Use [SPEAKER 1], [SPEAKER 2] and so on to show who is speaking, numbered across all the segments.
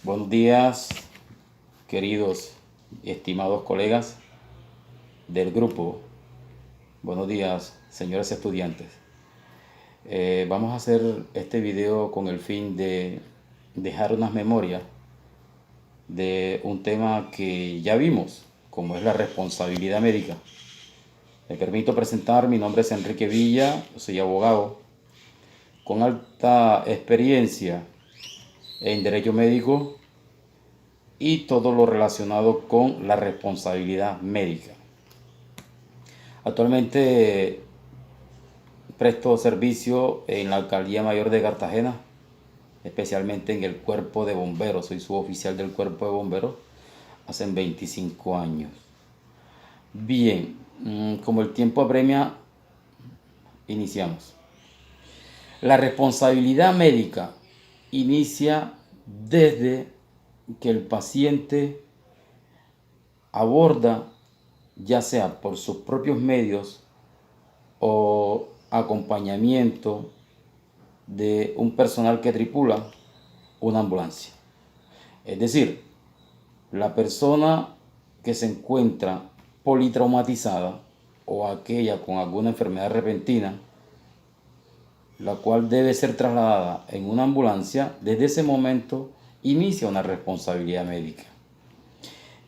[SPEAKER 1] Buenos días, queridos y estimados colegas del grupo. Buenos días, señores estudiantes. Vamos a hacer este video con el fin de dejar unas memorias de un tema que ya vimos, como es la responsabilidad médica. Me permito presentar, mi nombre es Enrique Villa, soy abogado con alta experiencia en derecho médico y todo lo relacionado con la responsabilidad médica. Actualmente presto servicio en la Alcaldía Mayor de Cartagena, especialmente en el Cuerpo de Bomberos. Soy suboficial del Cuerpo de Bomberos hace 25 años. Bien, como el tiempo apremia, iniciamos. La responsabilidad médica inicia desde que el paciente aborda, ya sea por sus propios medios o acompañamiento de un personal que tripula una ambulancia. Es decir, la persona que se encuentra politraumatizada o aquella con alguna enfermedad repentina, la cual debe ser trasladada en una ambulancia, desde ese momento inicia una responsabilidad médica.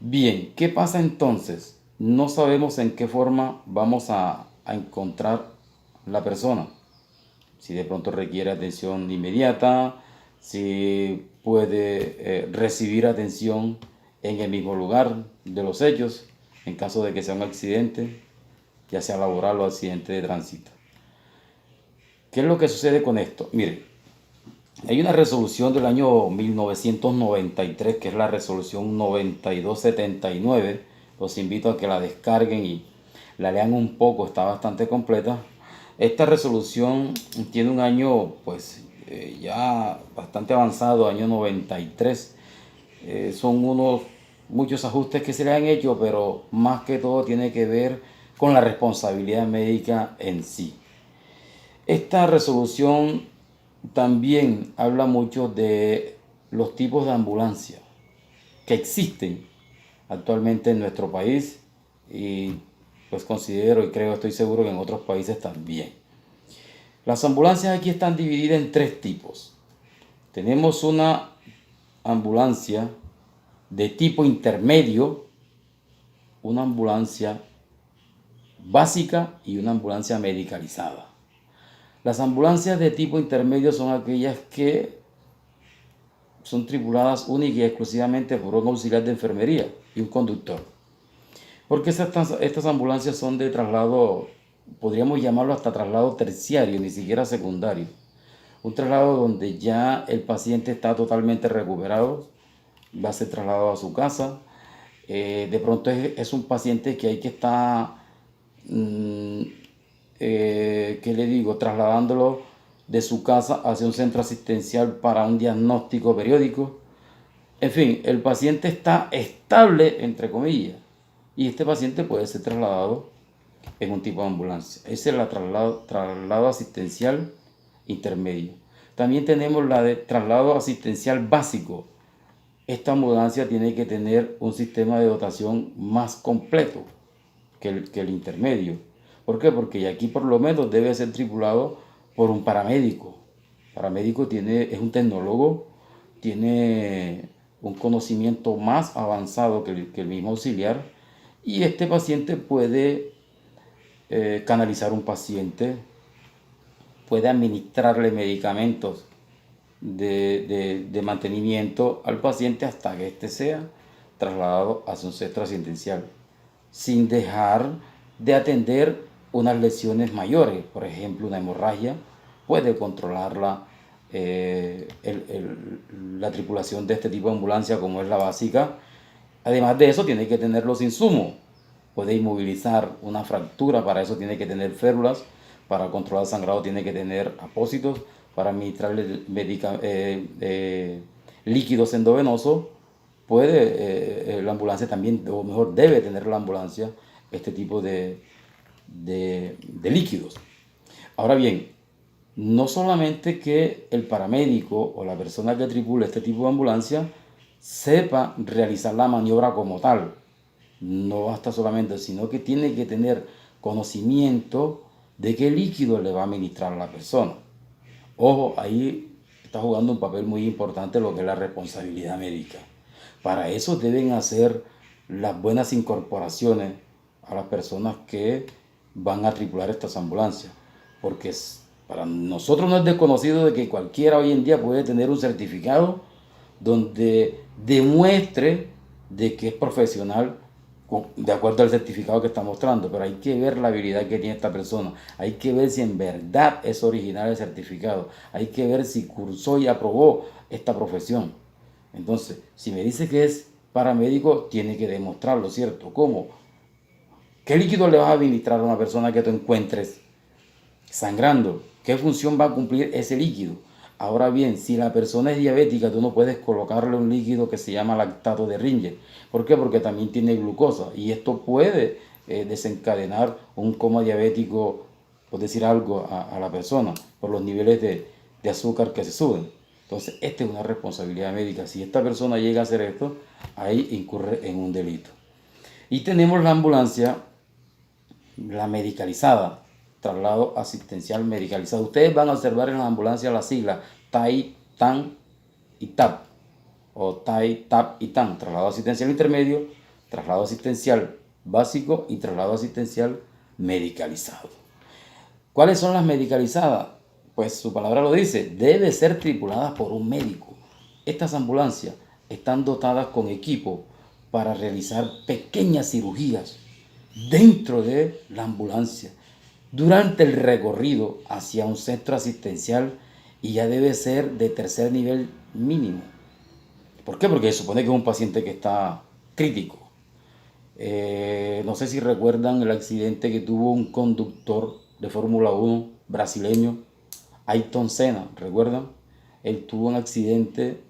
[SPEAKER 1] Bien, ¿qué pasa entonces? No sabemos en qué forma vamos a encontrar la persona. Si de pronto requiere atención inmediata, si puede recibir atención en el mismo lugar de los hechos, en caso de que sea un accidente, ya sea laboral o accidente de tránsito. ¿Qué es lo que sucede con esto? Miren, hay una resolución del año 1993, que es la resolución 9279. Los invito a que la descarguen y la lean un poco, está bastante completa. Esta resolución tiene un año, pues, ya bastante avanzado, año 93. Son muchos ajustes que se le han hecho, pero más que todo tiene que ver con la responsabilidad médica en sí. Esta resolución también habla mucho de los tipos de ambulancia que existen actualmente en nuestro país, y pues considero y creo, estoy seguro que en otros países también. Las ambulancias aquí están divididas en tres tipos. Tenemos una ambulancia de tipo intermedio, una ambulancia básica y una ambulancia medicalizada. Las ambulancias de tipo intermedio son aquellas que son tripuladas única y exclusivamente por un auxiliar de enfermería y un conductor. Porque estas ambulancias son de traslado, podríamos llamarlo hasta traslado terciario, ni siquiera secundario. Un traslado donde ya el paciente está totalmente recuperado, va a ser trasladado a su casa. De pronto es un paciente que hay que estar, ¿qué le digo?, trasladándolo de su casa hacia un centro asistencial para un diagnóstico periódico. En fin, el paciente está estable, entre comillas, y este paciente puede ser trasladado en un tipo de ambulancia. Ese es el traslado asistencial intermedio. También tenemos la de traslado asistencial básico. Esta ambulancia tiene que tener un sistema de dotación más completo que el intermedio. ¿Por qué? Porque aquí por lo menos debe ser tripulado por un paramédico. El paramédico es un tecnólogo, tiene un conocimiento más avanzado que el mismo auxiliar, y este paciente puede canalizar un paciente, puede administrarle medicamentos de mantenimiento al paciente hasta que éste sea trasladado a un centro asistencial, sin dejar de atender unas lesiones mayores. Por ejemplo, una hemorragia puede controlarla la tripulación de este tipo de ambulancia, como es la básica. Además de eso, tiene que tener los insumos. Puede inmovilizar una fractura, para eso tiene que tener férulas. Para controlar el sangrado tiene que tener apósitos. Para administrarle líquidos endovenosos, puede la ambulancia también, o mejor debe tener la ambulancia, este tipo de líquidos. Ahora bien, no solamente que el paramédico o la persona que tripula este tipo de ambulancia sepa realizar la maniobra como tal. No basta solamente, sino que tiene que tener conocimiento de qué líquido le va a administrar a la persona. Ojo, ahí está jugando un papel muy importante lo que es la responsabilidad médica. Para eso deben hacer las buenas incorporaciones a las personas que van a tripular estas ambulancias. Porque para nosotros no es desconocido de que cualquiera hoy en día puede tener un certificado donde demuestre de que es profesional de acuerdo al certificado que está mostrando, pero hay que ver la habilidad que tiene esta persona, hay que ver si en verdad es original el certificado, hay que ver si cursó y aprobó esta profesión. Entonces, si me dice que es paramédico, tiene que demostrarlo, ¿cierto? ¿Cómo? ¿Qué líquido le vas a administrar a una persona que tú encuentres sangrando? ¿Qué función va a cumplir ese líquido? Ahora bien, si la persona es diabética, tú no puedes colocarle un líquido que se llama lactato de Ringer. ¿Por qué? Porque también tiene glucosa y esto puede desencadenar un coma diabético, por decir algo, a la persona por los niveles de azúcar que se suben. Entonces, esta es una responsabilidad médica. Si esta persona llega a hacer esto, ahí incurre en un delito. Y tenemos la ambulancia, la medicalizada, traslado asistencial medicalizado. Ustedes van a observar en la ambulancia la sigla TAI, TAN y TAP, o TAI, TAP y TAN, traslado asistencial intermedio, traslado asistencial básico y traslado asistencial medicalizado. ¿Cuáles son las medicalizadas? Pues su palabra lo dice, debe ser tripuladas por un médico. Estas ambulancias están dotadas con equipo para realizar pequeñas cirugías dentro de la ambulancia durante el recorrido hacia un centro asistencial y ya debe ser de tercer nivel mínimo. ¿Por qué? Porque se supone que es un paciente que está crítico. No sé si recuerdan el accidente que tuvo un conductor de Fórmula 1 brasileño, Ayrton Senna, ¿recuerdan? Él tuvo un accidente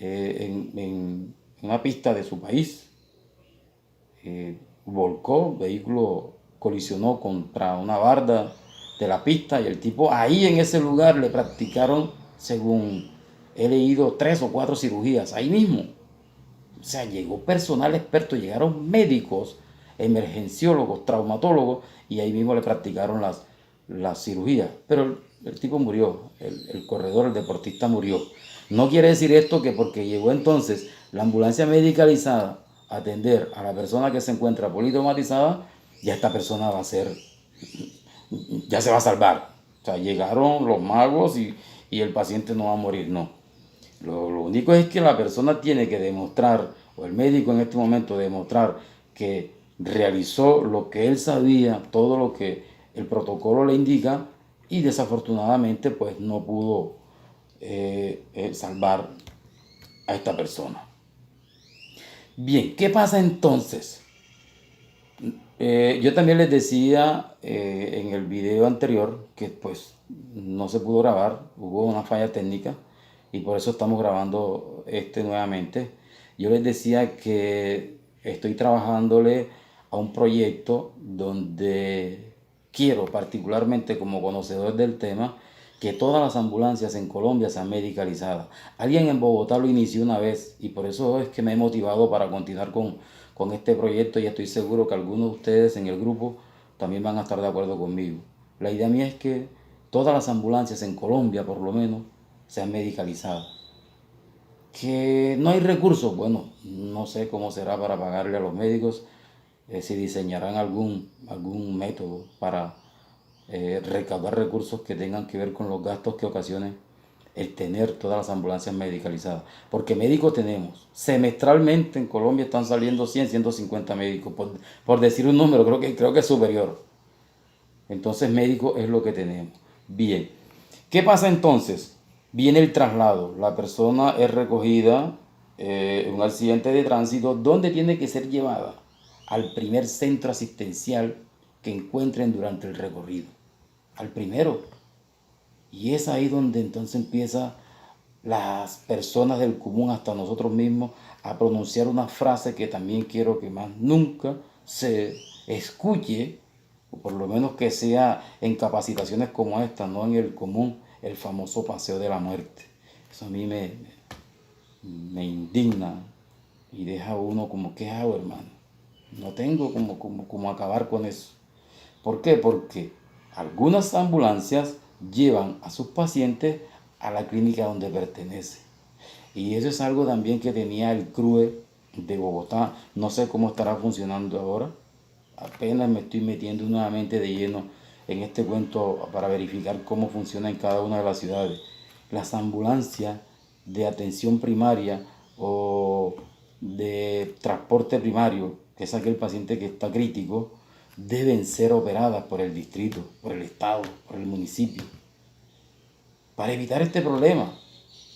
[SPEAKER 1] en una pista de su país. Volcó, el vehículo colisionó contra una barda de la pista y el tipo ahí en ese lugar le practicaron, según he leído, 3 o 4 cirugías, ahí mismo. O sea, llegó personal experto, llegaron médicos, emergenciólogos, traumatólogos y ahí mismo le practicaron las cirugías. Pero el tipo murió, el corredor, el deportista murió. No quiere decir esto que porque llegó entonces la ambulancia medicalizada a atender a la persona que se encuentra politraumatizada, ya esta persona va a ser, ya se va a salvar. O sea, llegaron los magos y el paciente no va a morir, no. Lo único es que la persona tiene que demostrar, o el médico en este momento demostrar que realizó lo que él sabía, todo lo que el protocolo le indica, y desafortunadamente pues no pudo salvar a esta persona. Bien, ¿qué pasa entonces? Yo también les decía en el video anterior que pues no se pudo grabar, hubo una falla técnica y por eso estamos grabando este nuevamente. Yo les decía que estoy trabajándole a un proyecto donde quiero, particularmente como conocedor del tema, que todas las ambulancias en Colombia sean medicalizadas. Alguien en Bogotá lo inició una vez y por eso es que me he motivado para continuar con este proyecto y estoy seguro que algunos de ustedes en el grupo también van a estar de acuerdo conmigo. La idea mía es que todas las ambulancias en Colombia, por lo menos, sean medicalizadas. Que no hay recursos, bueno, no sé cómo será para pagarle a los médicos, si diseñarán algún método para recaudar recursos que tengan que ver con los gastos que ocasione el tener todas las ambulancias medicalizadas. Porque médicos tenemos. Semestralmente en Colombia están saliendo 100, 150 médicos. Por decir un número, creo que es superior. Entonces médicos es lo que tenemos. Bien. ¿Qué pasa entonces? Viene el traslado. La persona es recogida en un accidente de tránsito. ¿Dónde tiene que ser llevada? Al primer centro asistencial que encuentren durante el recorrido. Al primero. Y es ahí donde entonces empieza las personas del común, hasta nosotros mismos, a pronunciar una frase que también quiero que más nunca se escuche, o por lo menos que sea en capacitaciones como esta, no en el común, el famoso paseo de la muerte. Eso a mí me indigna y deja a uno como, ¿qué hago, hermano? No tengo como acabar con eso. ¿Por qué? Porque algunas ambulancias llevan a sus pacientes a la clínica donde pertenece. Y eso es algo también que tenía el CRUE de Bogotá. No sé cómo estará funcionando ahora. Apenas me estoy metiendo nuevamente de lleno en este cuento para verificar cómo funciona en cada una de las ciudades. Las ambulancias de atención primaria o de transporte primario, que es aquel paciente que está crítico, deben ser operadas por el distrito, por el estado, por el municipio, para evitar este problema.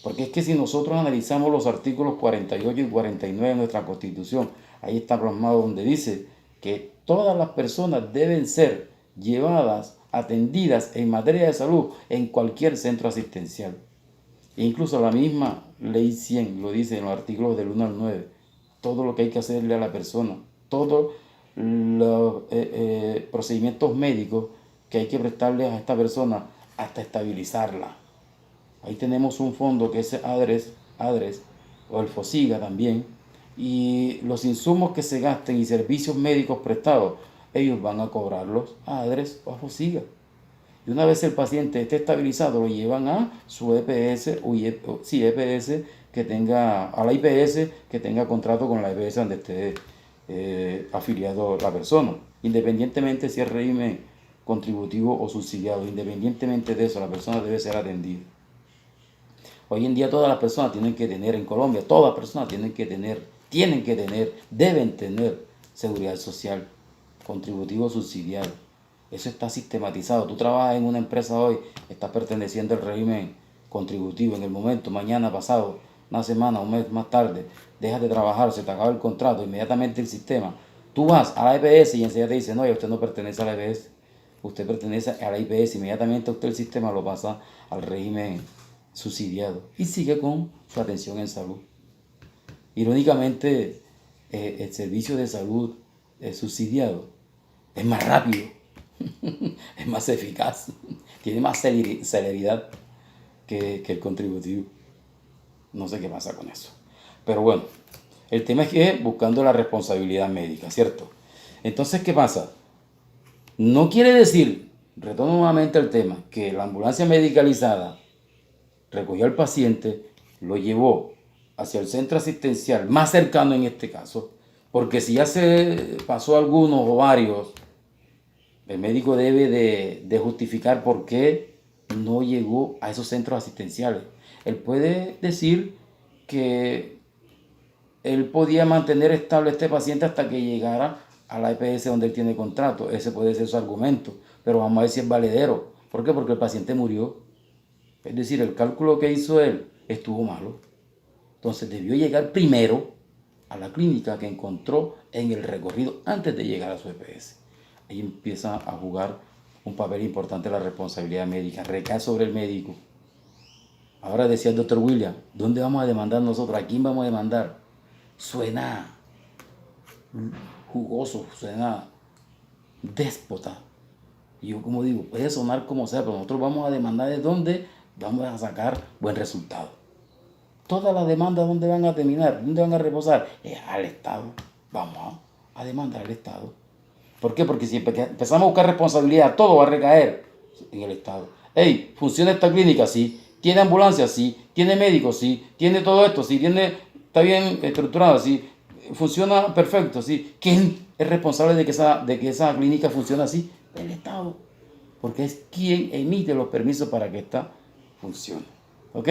[SPEAKER 1] Porque es que si nosotros analizamos los artículos 48 y 49 de nuestra Constitución, ahí está plasmado donde dice que todas las personas deben ser llevadas, atendidas en materia de salud en cualquier centro asistencial. E incluso la misma Ley 100 lo dice en los artículos del 1 al 9. Todo lo que hay que hacerle a la persona, todos los procedimientos médicos que hay que prestarle a esta persona hasta estabilizarla. Ahí tenemos un fondo que es ADRES o el FOSIGA también. Y los insumos que se gasten y servicios médicos prestados, ellos van a cobrarlos a ADRES o a FOSIGA. Y una vez el paciente esté estabilizado, lo llevan a su EPS, EPS que tenga, a la IPS que tenga contrato con la EPS donde esté afiliado la persona. Independientemente si es régimen contributivo o subsidiado, independientemente de eso, la persona debe ser atendida. Hoy en día todas las personas tienen que tener, en Colombia, todas las personas tienen que tener, deben tener seguridad social, contributivo subsidiado. Eso está sistematizado. Tú trabajas en una empresa hoy, estás perteneciendo al régimen contributivo. En el momento, mañana, pasado, una semana, un mes más tarde, dejas de trabajar, se te acaba el contrato, inmediatamente el sistema. Tú vas a la EPS y enseguida te dice, no, ya usted no pertenece a la EPS, usted pertenece a la IPS. Inmediatamente usted el sistema lo pasa al régimen subsidiado y sigue con su atención en salud. Irónicamente, el servicio de salud subsidiado es más rápido, es más eficaz, tiene más celeridad que el contributivo. No sé qué pasa con eso. Pero bueno, el tema es que buscando la responsabilidad médica, ¿cierto? Entonces, ¿qué pasa? No quiere decir, retorno nuevamente al tema, que la ambulancia medicalizada recogió al paciente, lo llevó hacia el centro asistencial más cercano en este caso, porque si ya se pasó algunos o varios, el médico debe de justificar por qué no llegó a esos centros asistenciales. Él puede decir que él podía mantener estable a este paciente hasta que llegara a la EPS donde él tiene contrato. Ese puede ser su argumento, pero vamos a ver si es valedero. ¿Por qué? Porque el paciente murió. Es decir, el cálculo que hizo él estuvo malo. Entonces debió llegar primero a la clínica que encontró en el recorrido antes de llegar a su EPS. Ahí empieza a jugar un papel importante la responsabilidad médica, recae sobre el médico. Ahora decía el doctor William, ¿dónde vamos a demandar nosotros? ¿A quién vamos a demandar? Suena jugoso, suena déspota. Y yo como digo, puede sonar como sea, pero nosotros vamos a demandar de dónde vamos a sacar buen resultado. Todas las demandas, ¿dónde van a terminar? ¿Dónde van a reposar? Al Estado. Vamos a demandar al Estado. ¿Por qué? Porque si empezamos a buscar responsabilidad, todo va a recaer en el Estado. Hey, ¿funciona esta clínica? Sí. ¿Tiene ambulancia? Sí. ¿Tiene médicos? Sí. ¿Tiene todo esto? Sí. ¿Está bien estructurado? Sí. ¿Funciona perfecto? Sí. ¿Quién es responsable de que esa clínica funcione así? El Estado. Porque es quien emite los permisos para que esta funcione. ¿Ok?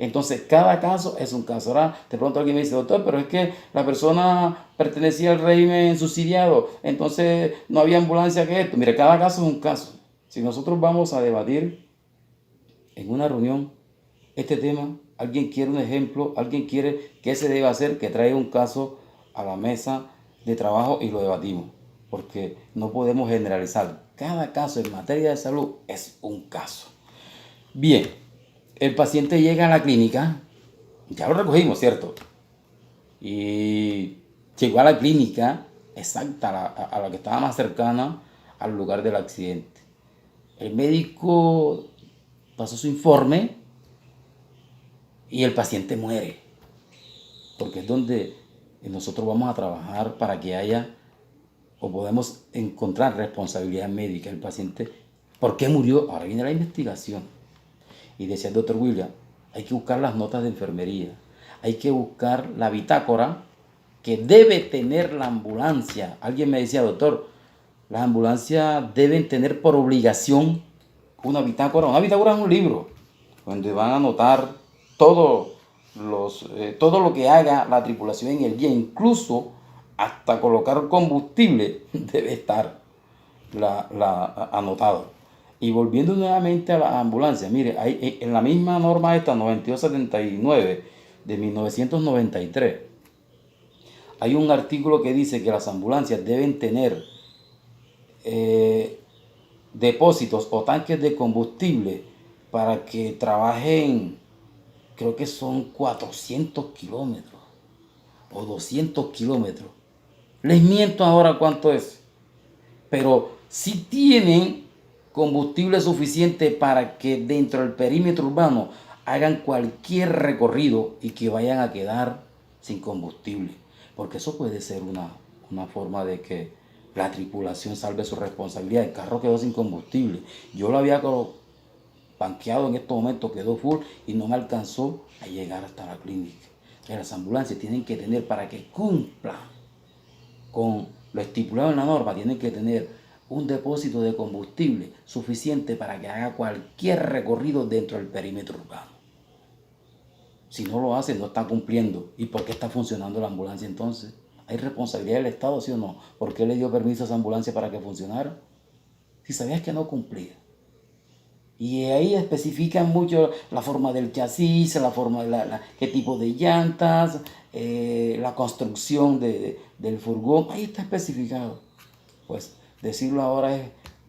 [SPEAKER 1] Entonces, cada caso es un caso. Ahora, de pronto alguien me dice, doctor, pero es que la persona pertenecía al régimen subsidiado, entonces no había ambulancia que esto. Mire, cada caso es un caso. Si nosotros vamos a debatir en una reunión este tema, alguien quiere un ejemplo, alguien quiere qué se debe hacer, que traiga un caso a la mesa de trabajo y lo debatimos. Porque no podemos generalizar. Cada caso en materia de salud es un caso. Bien, el paciente llega a la clínica, ya lo recogimos, ¿cierto? Y llegó a la clínica exacta, a la que estaba más cercana al lugar del accidente. El médico pasó su informe y el paciente muere. porque es donde nosotros vamos a trabajar para que haya o podemos encontrar responsabilidad médica. El paciente, ¿por qué murió? Ahora viene la investigación. Y decía el doctor William, hay que buscar las notas de enfermería, hay que buscar la bitácora que debe tener la ambulancia. Alguien me decía, doctor, las ambulancias deben tener por obligación una bitácora. Una bitácora es un libro donde van a anotar todo, todo lo que haga la tripulación en el día, incluso hasta colocar combustible debe estar anotado. Y volviendo nuevamente a la ambulancia, mire, hay, en la misma norma esta 9279 de 1993, hay un artículo que dice que las ambulancias deben tener depósitos o tanques de combustible para que trabajen, creo que son 400 kilómetros o 200 kilómetros. Les miento ahora cuánto es, pero si tienen combustible suficiente para que dentro del perímetro urbano hagan cualquier recorrido y que vayan a quedar sin combustible. Porque eso puede ser una forma de que la tripulación salve su responsabilidad. El carro quedó sin combustible. Yo lo había banqueado en estos momentos, quedó full y no me alcanzó a llegar hasta la clínica. Las ambulancias tienen que tener, para que cumplan con lo estipulado en la norma, tienen que tener un depósito de combustible suficiente para que haga cualquier recorrido dentro del perímetro urbano. Si no lo hace, no está cumpliendo. ¿Y por qué está funcionando la ambulancia entonces? ¿Hay responsabilidad del Estado, sí o no? ¿Por qué le dio permiso a esa ambulancia para que funcionara? Si sabías que no cumplía. Y ahí especifican mucho la forma del chasis, la forma de qué tipo de llantas, la construcción del furgón. Ahí está especificado. Pues decirlo ahora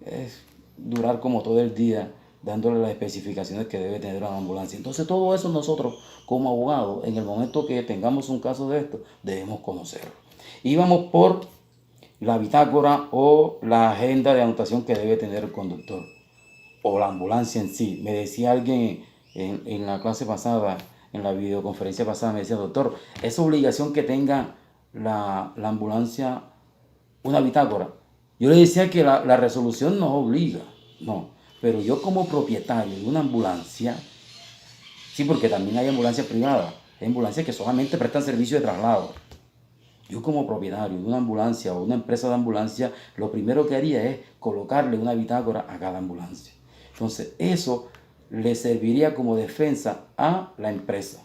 [SPEAKER 1] es durar como todo el día dándole las especificaciones que debe tener una ambulancia. Entonces todo eso nosotros como abogados, en el momento que tengamos un caso de esto, debemos conocerlo. Y vamos por la bitácora o la agenda de anotación que debe tener el conductor o la ambulancia en sí. Me decía alguien en la clase pasada, en la videoconferencia pasada, me decía, doctor, ¿es obligación que tenga la ambulancia una bitácora? Yo le decía que la resolución no obliga, no, pero yo como propietario de una ambulancia, sí, porque también hay ambulancias privadas, hay ambulancias que solamente prestan servicio de traslado. Yo como propietario de una ambulancia o una empresa de ambulancia, lo primero que haría es colocarle una bitácora a cada ambulancia. Entonces eso le serviría como defensa a la empresa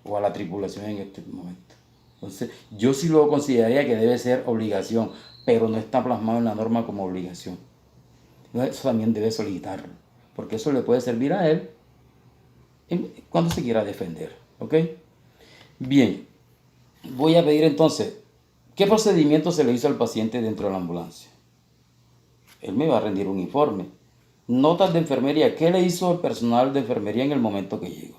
[SPEAKER 1] o a la tripulación en este momento. Entonces yo sí lo consideraría que debe ser obligación, pero no está plasmado en la norma como obligación. Eso también debe solicitarlo, porque eso le puede servir a él cuando se quiera defender. ¿Ok? Bien, voy a pedir entonces, ¿qué procedimiento se le hizo al paciente dentro de la ambulancia? Él me va a rendir un informe. Notas de enfermería, ¿qué le hizo el personal de enfermería en el momento que llegó?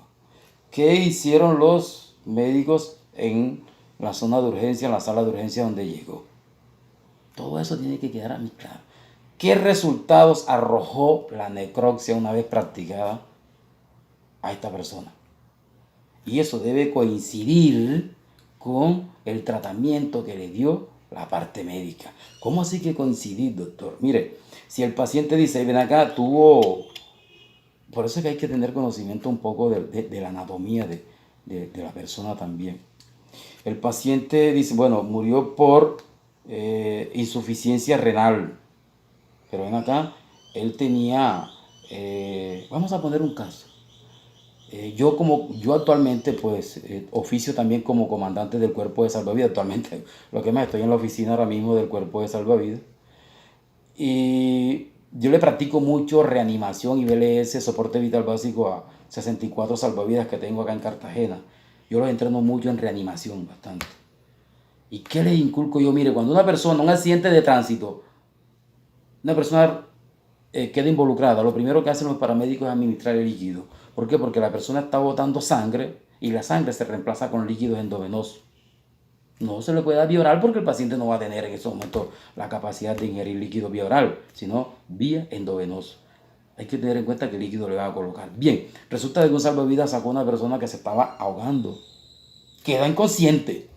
[SPEAKER 1] ¿Qué hicieron los médicos en la zona de urgencia, en la sala de urgencia donde llegó? Todo eso tiene que quedar a mí claro. ¿Qué resultados arrojó la necropsia una vez practicada a esta persona? Y eso debe coincidir con el tratamiento que le dio la parte médica. ¿Cómo así que coincidir, doctor? Mire, si el paciente dice, ven acá, tuvo... Por eso es que hay que tener conocimiento un poco de la anatomía de la persona también. El paciente dice, bueno, murió por insuficiencia renal. Pero ven acá, él tenía, vamos a poner un caso. Yo actualmente pues oficio también como comandante del cuerpo de salvavidas. Actualmente lo que más estoy en la oficina ahora mismo del cuerpo de salvavidas. Y yo le practico mucho reanimación y BLS, soporte vital básico a 64 salvavidas que tengo acá en Cartagena. Yo los entreno mucho en reanimación, bastante. ¿Y qué les inculco yo? Mire, cuando una persona, un accidente de tránsito, una persona queda involucrada, lo primero que hacen los paramédicos es administrar el líquido. ¿Por qué? Porque la persona está botando sangre y la sangre se reemplaza con líquidos endovenosos. No se le puede dar vía oral porque el paciente no va a tener en ese momento la capacidad de ingerir líquido vía oral, sino vía endovenoso. Hay que tener en cuenta qué líquido le va a colocar. Bien, resulta que un salvavidas sacó a una persona que se estaba ahogando. queda inconsciente,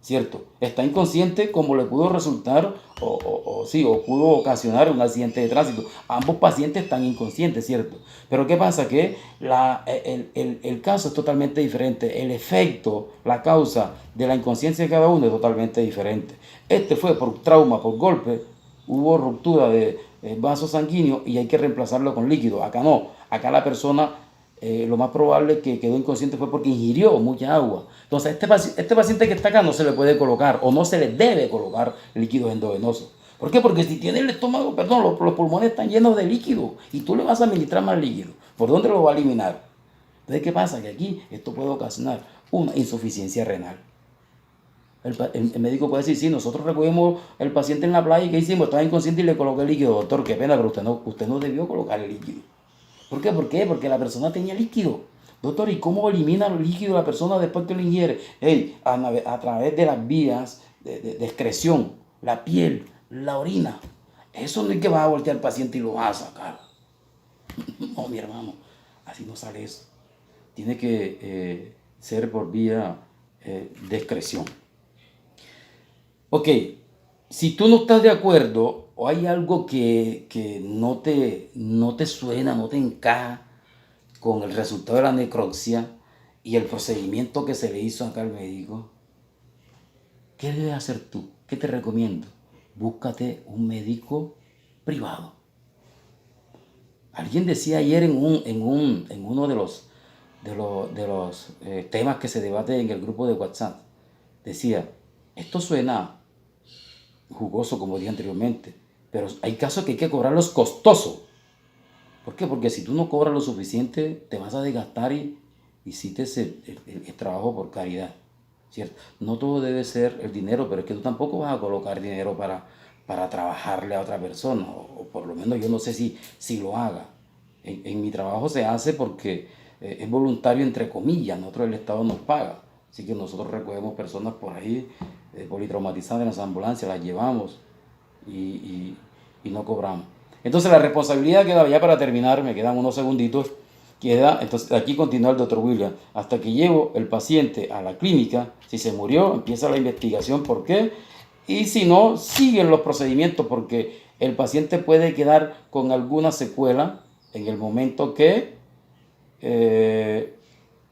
[SPEAKER 1] ¿cierto? Está inconsciente como le pudo resultar o pudo ocasionar un accidente de tránsito. Ambos pacientes están inconscientes, ¿cierto? Pero ¿qué pasa? Que el caso es totalmente diferente. El efecto, la causa de la inconsciencia de cada uno es totalmente diferente. Este fue por trauma, por golpe, hubo ruptura de vaso sanguíneo y hay que reemplazarlo con líquido. Acá no, acá la persona lo más probable que quedó inconsciente fue porque ingirió mucha agua. Entonces, este paciente que está acá no se le puede colocar o no se le debe colocar líquido endovenoso. ¿Por qué? Porque si tiene el estómago, perdón, los pulmones están llenos de líquido y tú le vas a administrar más líquido. ¿Por dónde lo va a eliminar? Entonces, ¿qué pasa? Que aquí esto puede ocasionar una insuficiencia renal. El médico puede decir, sí, nosotros recogimos el paciente en la playa y ¿qué hicimos? Estaba inconsciente y le coloqué el líquido. Doctor, qué pena, pero usted no debió colocar el líquido. ¿Por qué? ¿Por qué? Porque la persona tenía líquido. Doctor, ¿y cómo elimina el líquido la persona después que lo ingiere? Hey, a través de las vías de excreción, la piel, la orina. Eso no es que vas a voltear al paciente y lo vas a sacar. No, mi hermano, así no sale eso. Tiene que ser por vía de excreción. Ok, si tú no estás de acuerdo o hay algo que no te suena, no te encaja con el resultado de la necropsia y el procedimiento que se le hizo acá al médico, ¿qué debes hacer tú? ¿Qué te recomiendo? Búscate un médico privado. Alguien decía ayer en uno de los temas que se debate en el grupo de WhatsApp, decía, esto suena jugoso como dije anteriormente, pero hay casos que hay que cobrarlos costosos. ¿Por qué? Porque si tú no cobras lo suficiente, te vas a desgastar y hiciste el trabajo por caridad, ¿cierto? No todo debe ser el dinero, pero es que tú tampoco vas a colocar dinero para trabajarle a otra persona, o por lo menos yo no sé si lo haga. En mi trabajo se hace porque es voluntario entre comillas, nosotros el Estado nos paga, así que nosotros recogemos personas por ahí politraumatizadas en las ambulancias, las llevamos y no cobramos. Entonces la responsabilidad queda, ya para terminar, me quedan unos segunditos, queda, entonces aquí continúa el doctor William, hasta que llevo el paciente a la clínica, si se murió, empieza la investigación, ¿por qué? Y si no, siguen los procedimientos, porque el paciente puede quedar con alguna secuela en el momento que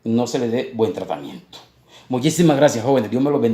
[SPEAKER 1] no se le dé buen tratamiento. Muchísimas gracias, jóvenes, Dios me los bendiga.